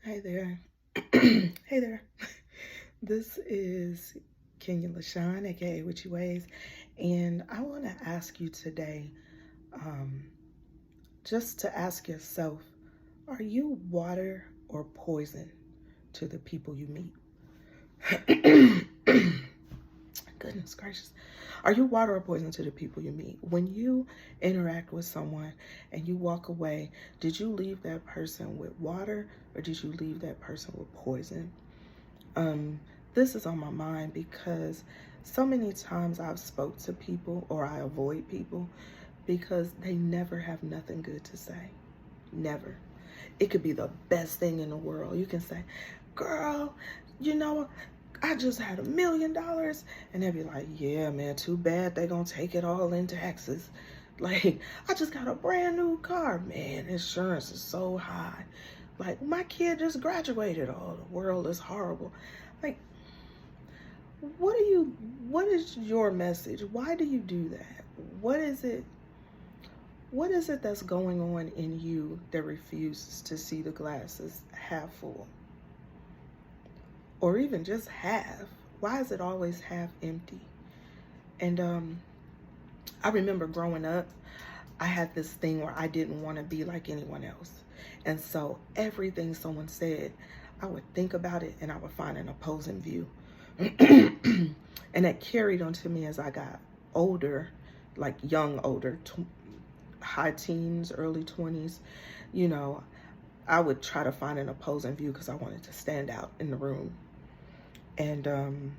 Hey there. Hey there. This is Kenya LaShawn, aka Witchy Ways, and I want to ask you today, um, just to ask yourself, are you water or poison to the people you meet? Goodness gracious. Are you water or poison to the people you meet? When you interact with someone and you walk away, did you leave that person with water or did you leave that person with poison? Um, this is on my mind because so many times I've spoke to people or I avoid people because they never have nothing good to say. Never. It could be the best thing in the world. You can say, girl, you know, I just had $1 million. And they'll be like, yeah, man, too bad they gonna take it all in taxes. Like, I just got a brand new car. Man, insurance is so high. Like, my kid just graduated. Oh, the world is horrible. Like, what is your message? Why do you do that? What is it? What is it that's going on in you that refuses to see the glasses half full? Or even just half? Why is it always half empty? And I remember growing up, I had this thing where I didn't want to be like anyone else. And so everything someone said, I would think about it and I would find an opposing view. And that carried on to me as I got older, like young, older, high teens, early 20s. You know, I would try to find an opposing view because I wanted to stand out in the room. And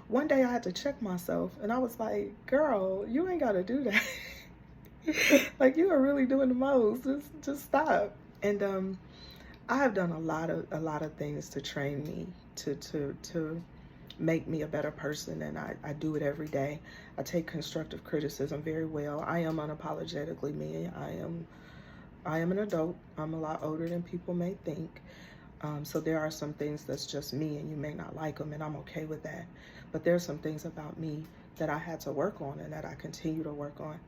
one day I had to check myself and I was like, girl, you ain't got to do that. Like, you are really doing the most. Just stop. And I have done a lot of things to train me to make me a better person, and I do it every day. I take constructive criticism very well. I am unapologetically me. I am an adult. I'm a lot older than people may think. So there are some things that's just me and you may not like them, and I'm okay with that. But there's some things about me that I had to work on and that I continue to work on.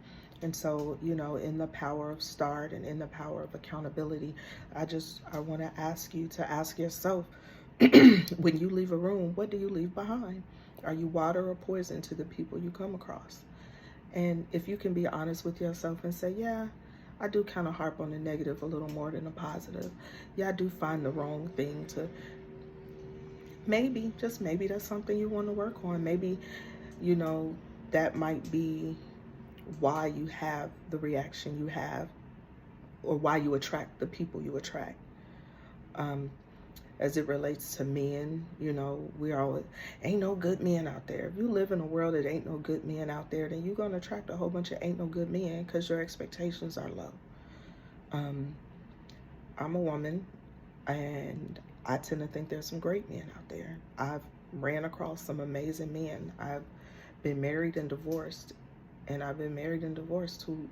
And so, you know, in the power of start and in the power of accountability, I want to ask you to ask yourself, when you leave a room, what do you leave behind? Are you water or poison to the people you come across? And if you can be honest with yourself and say, yeah, I do kind of harp on the negative a little more than the positive. Yeah, I do find the wrong thing to, maybe, just maybe that's something you want to work on. Maybe, you know, that might be why you have the reaction you have or why you attract the people you attract. Um, as it relates to men, you know, ain't no good men out there. If you live in a world that ain't no good men out there, then you're going to attract a whole bunch of ain't no good men because your expectations are low. Um, I'm a woman and I tend to think there's some great men out there. I've ran across some amazing men. I've been married and divorced, and I've been married and divorced to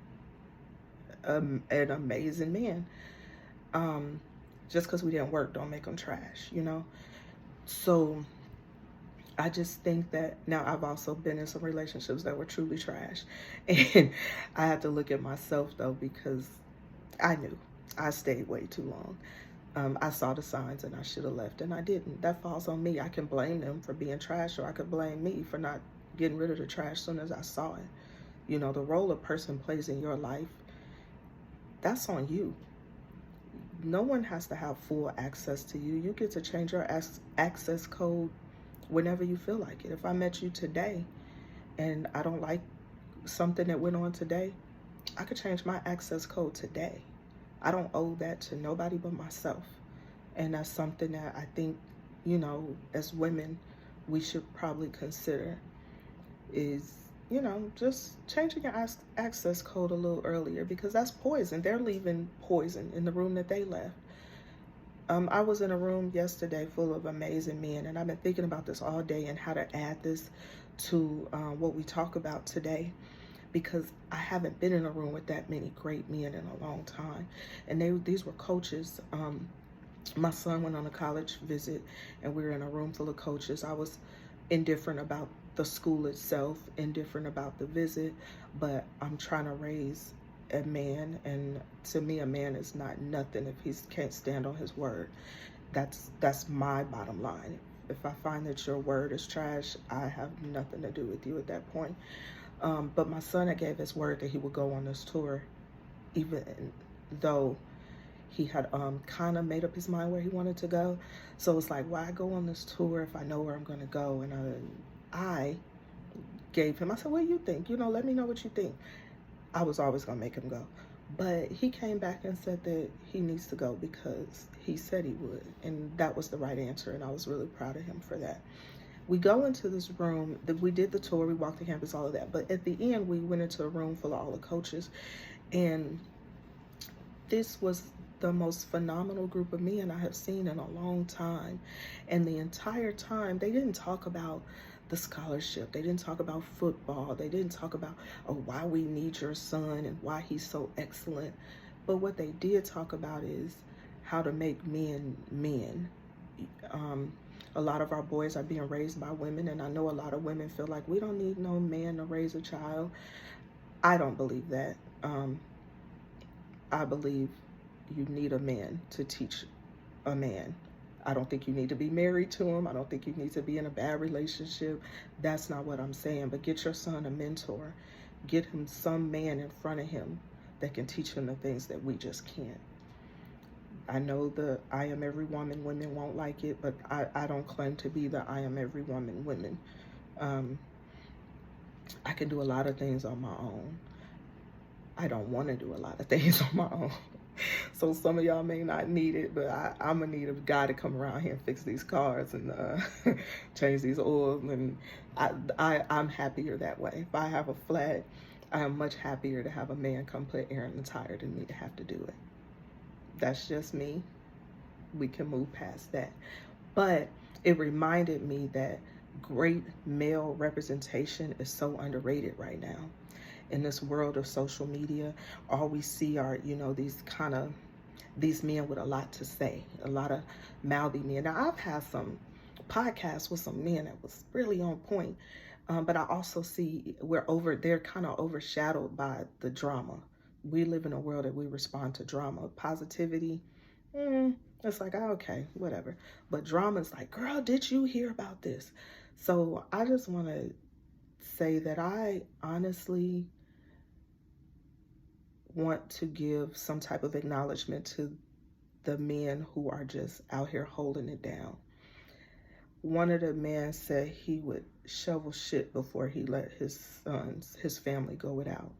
an amazing man. Just because we didn't work don't make them trash, you know? So I just think that now I've also been in some relationships that were truly trash. And I had to look at myself though, because I knew I stayed way too long. I saw the signs and I should have left and I didn't. That falls on me. I can blame them for being trash, or I could blame me for not getting rid of the trash as soon as I saw it. You know, the role a person plays in your life, that's on you. No one has to have full access to you. You get to change your access code whenever you feel like it. If I met you today and I don't like something that went on today, I could change my access code today. I don't owe that to nobody but myself. And that's something that I think, you know, as women, we should probably consider is, you know, just changing your access code a little earlier, because that's poison. They're leaving poison in the room that they left. I was in a room yesterday full of amazing men, and I've been thinking about this all day and how to add this to what we talk about today, because I haven't been in a room with that many great men in a long time. And these were coaches. My son went on a college visit, and we were in a room full of coaches. I was indifferent about the school itself, indifferent about the visit, but I'm trying to raise a man, and to me a man is not nothing if he can't stand on his word. That's my bottom line. If I find that your word is trash, I have nothing to do with you at that point. But my son had gave his word that he would go on this tour, even though he had kind of made up his mind where he wanted to go. So it's like, why go on this tour if I know where I'm going to go? And I gave him, I said, what do you think? You know, let me know what you think. I was always going to make him go. But he came back and said that he needs to go because he said he would. And that was the right answer. And I was really proud of him for that. We go into this room, we did the tour, we walked the campus, all of that. But at the end, we went into a room full of all the coaches. And this was the most phenomenal group of men I have seen in a long time. And the entire time, they didn't talk about the scholarship. They didn't talk about football. They didn't talk about, oh, why we need your son and why he's so excellent. But what they did talk about is how to make men men. A lot of our boys are being raised by women, and I know a lot of women feel like we don't need no man to raise a child. I don't believe that. I believe you need a man to teach a man. I don't think you need to be married to him. I don't think you need to be in a bad relationship. That's not what I'm saying. But get your son a mentor. Get him some man in front of him that can teach him the things that we just can't. I know the I am every woman, women won't like it, but I don't claim to be the I am every woman, women. I can do a lot of things on my own. I don't want to do a lot of things on my own. So some of y'all may not need it, but I'm going to need a guy to come around here and fix these cars and change these oils. And I'm happier that way. If I have a flat, I am much happier to have a man come put air in the tire than me to have to do it. That's just me. We can move past that. But it reminded me that great male representation is so underrated right now. In this world of social media, all we see are, you know, these men with a lot to say, a lot of mouthy men. Now, I've had some podcasts with some men that was really on point, but I also see they're kind of overshadowed by the drama. We live in a world that we respond to drama. Positivity, it's like, oh, okay, whatever. But drama is like, girl, did you hear about this? So I just want to say that I honestly want to give some type of acknowledgement to the men who are just out here holding it down. One of the men said he would shovel shit before he let his family go without.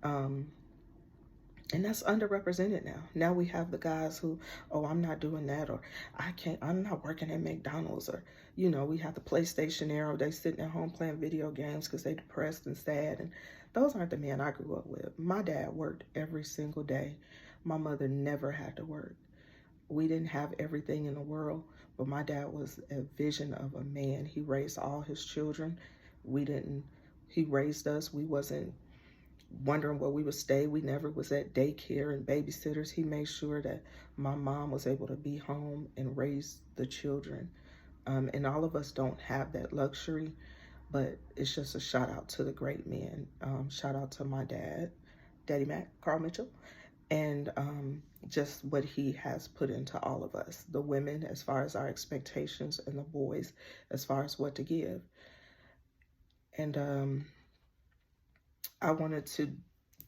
And that's underrepresented now. Now we have the guys who, oh, I'm not doing that, or I'm not working at McDonald's, or, you know, we have the PlayStation era. They sitting at home playing video games because they depressed and sad. And those aren't the men I grew up with. My dad worked every single day. My mother never had to work. We didn't have everything in the world, but my dad was a vision of a man. He raised all his children. He raised us. We wasn't wondering where we would stay. We never was at daycare and babysitters. He made sure that my mom was able to be home and raise the children. And all of us don't have that luxury, but it's just a shout out to the great men. Shout out to my dad, Daddy Mac, Carl Mitchell, and just what he has put into all of us, the women as far as our expectations, and the boys as far as what to give. And I wanted to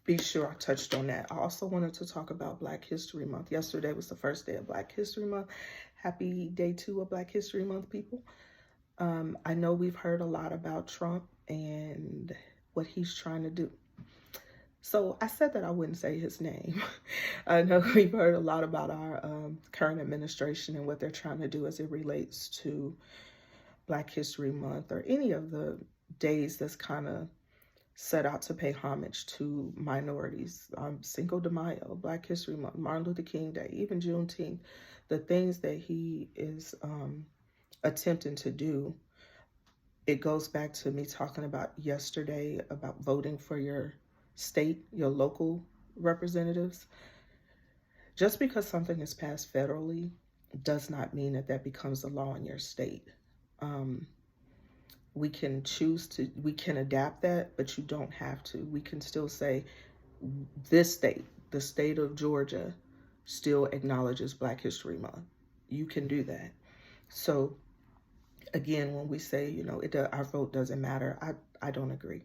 be sure I touched on that. I also wanted to talk about Black History Month. Yesterday was the first day of Black History Month. Happy day 2 of Black History Month, people. I know we've heard a lot about Trump and what he's trying to do. So I said that I wouldn't say his name. I know we've heard a lot about our current administration and what they're trying to do as it relates to Black History Month or any of the days that's kind of set out to pay homage to minorities. Cinco de Mayo, Black History Month, Martin Luther King Day, even Juneteenth, the things that he is attempting to do. It goes back to me talking about yesterday about voting for your state, your local representatives. Just because something is passed federally does not mean that that becomes the law in your state. We can choose to, we can adapt that, but you don't have to. We can still say, this state, the state of Georgia, still acknowledges Black History Month. You can do that. So again, when we say, you know, our vote doesn't matter, I don't agree.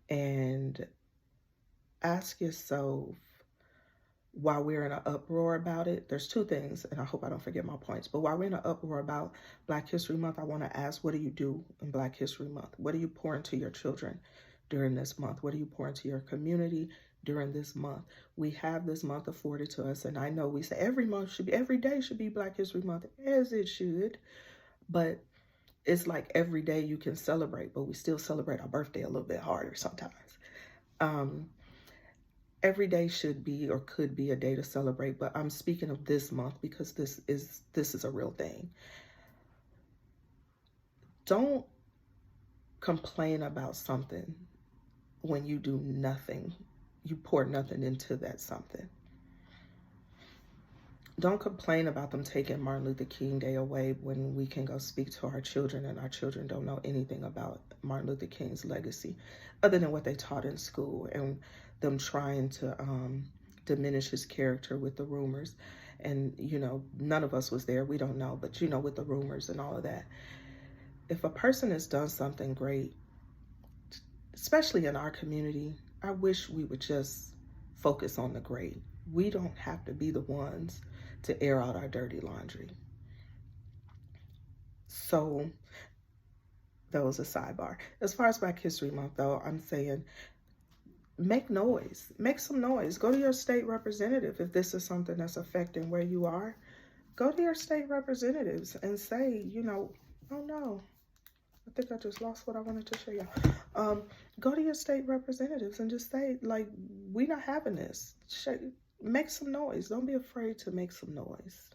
And ask yourself, while we're in an uproar about it, there's two things, and I hope I don't forget my points, but while we're in an uproar about Black History Month, I want to ask, what do you do in Black History Month? What do you pour into your children during this month? What do you pour into your community during this month? We have this month afforded to us, and I know we say every day should be Black History Month, as it should, but it's like every day you can celebrate, but we still celebrate our birthday a little bit harder sometimes. Every day should be or could be a day to celebrate, but I'm speaking of this month because this is a real thing. Don't complain about something when you do nothing. You pour nothing into that something. Don't complain about them taking Martin Luther King Day away when we can go speak to our children and our children don't know anything about Martin Luther King's legacy other than what they taught in school, and them trying to diminish his character with the rumors. And, you know, none of us was there. We don't know. But, you know, with the rumors and all of that. If a person has done something great, especially in our community, I wish we would just focus on the great. We don't have to be the ones to air out our dirty laundry. So that was a sidebar. As far as Black History Month, though, I'm saying make noise. Make some noise. Go to your state representative if this is something that's affecting where you are. Go to your state representatives and say, you know, oh no, I think I just lost what I wanted to show y'all. Go to your state representatives and just say, like, we're not having this. Make some noise. Don't be afraid to make some noise.